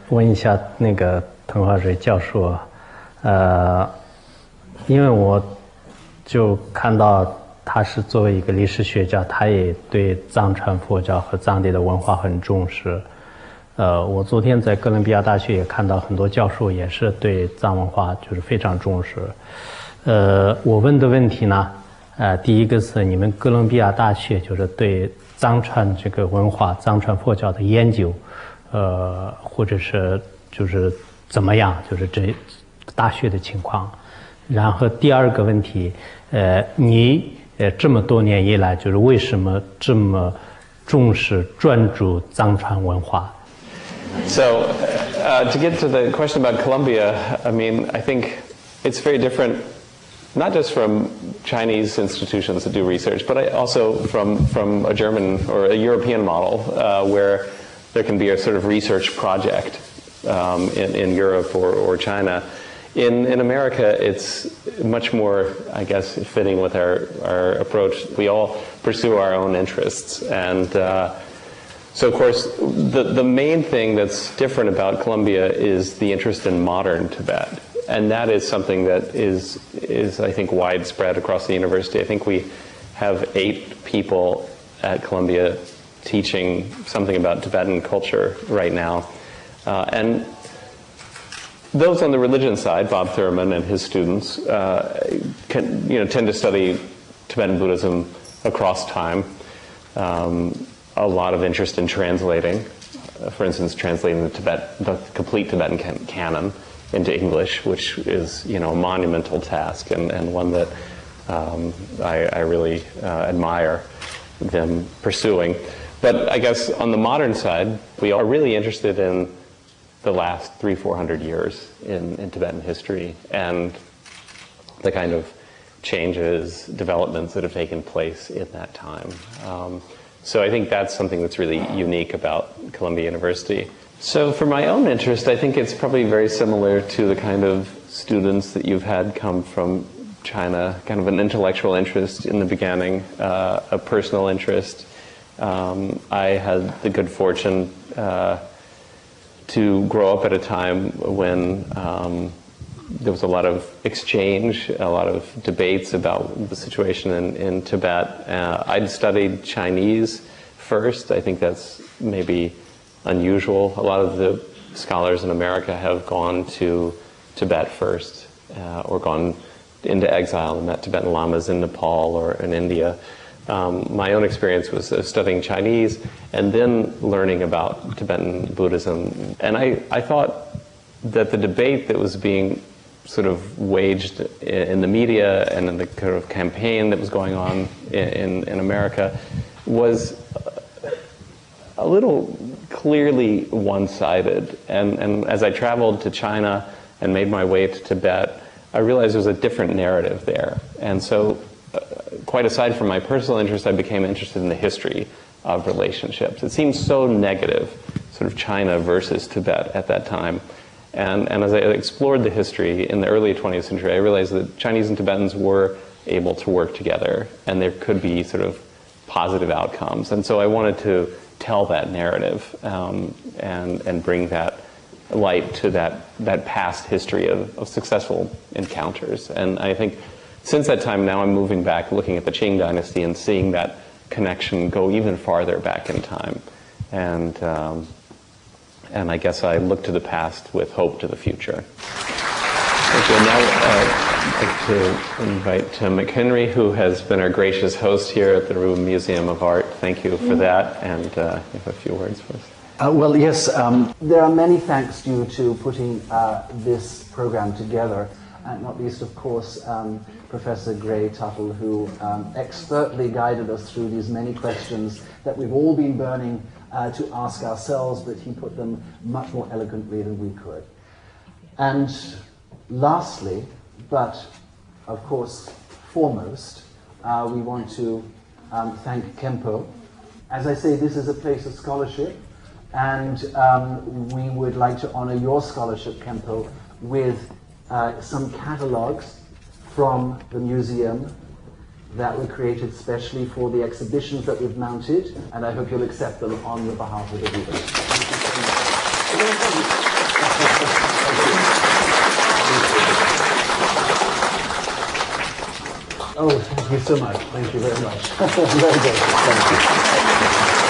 问一下那个滕华水教授，因为我就看到他是作为一个历史学家，他也对藏传佛教和藏地的文化很重视。我昨天在哥伦比亚大学也看到很多教授也是对藏文化就是非常重视。我问的问题呢，第一个是你们哥伦比亚大学就是对藏传这个文化、藏传佛教的研究，或者是就是怎么样，就是这大学的情况。然后第二个问题，你这么多年以来，就是为什么这么重视专注藏传文化？ So, to get to the question about Colombia, I mean, I think it's very different, not just from Chinese institutions that do research, but also from a German or a European model, where there can be a sort of research project in Europe or China. In America, it's much more, I guess, fitting with our approach. We all pursue our own interests, and so, of course, the main thing that's different about Colombia is the interest in modern Tibet. And that is something that is I think, widespread across the university. I think we have 8 people at Columbia teaching something about Tibetan culture right now. And those on the religion side, Bob Thurman and his students, tend to study Tibetan Buddhism across time. A lot of interest in translating, for instance, translating the complete Tibetan canon into English, which is, a monumental task and one that I really admire them pursuing. But I guess on the modern side, we are really interested in the last 300-400 years in Tibetan history and the kind of changes, developments that have taken place in that time. So I think that's something that's really unique about Columbia University. So for my own interest, I think it's probably very similar to the kind of students that you've had come from China, kind of an intellectual interest in the beginning, a personal interest. I had the good fortune to grow up at a time when there was a lot of exchange, a lot of debates about the situation in Tibet. I'd studied Chinese first. I think that's maybe unusual. A lot of the scholars in America have gone to Tibet first, or gone into exile and met Tibetan lamas in Nepal or in India. My own experience was studying Chinese and then learning about Tibetan Buddhism. And I thought that the debate that was being sort of waged in the media and in the kind of campaign that was going on in America was a little clearly one-sided. And as I traveled to China and made my way to Tibet, I realized there was a different narrative there. And so, quite aside from my personal interest, I became interested in the history of relationships. It seemed so negative, sort of China versus Tibet at that time. And as I explored the history in the early 20th century, I realized that Chinese and Tibetans were able to work together, and there could be sort of positive outcomes. And so I wanted to tell that narrative and bring that light to that past history of successful encounters. And I think since that time now I'm moving back, looking at the Qing dynasty and seeing that connection go even farther back in time. And I guess I look to the past with hope to the future. Thank you. And now I'd like to invite Tim McHenry, who has been our gracious host here at the Rubin Museum of Art. Thank you for that, and you have a few words for us. Well, yes, there are many thanks due to putting this program together, and not least, of course, Professor Gray Tuttle, who expertly guided us through these many questions that we've all been burning to ask ourselves, but he put them much more eloquently than we could. And lastly, but of course foremost, we want to thank Kempo. As I say, this is a place of scholarship, and we would like to honor your scholarship, Kempo, with some catalogues from the museum that were created specially for the exhibitions that we've mounted, and I hope you'll accept them on the behalf of the readers. Oh, thank you so much. Thank you very much. Very good. Thank you.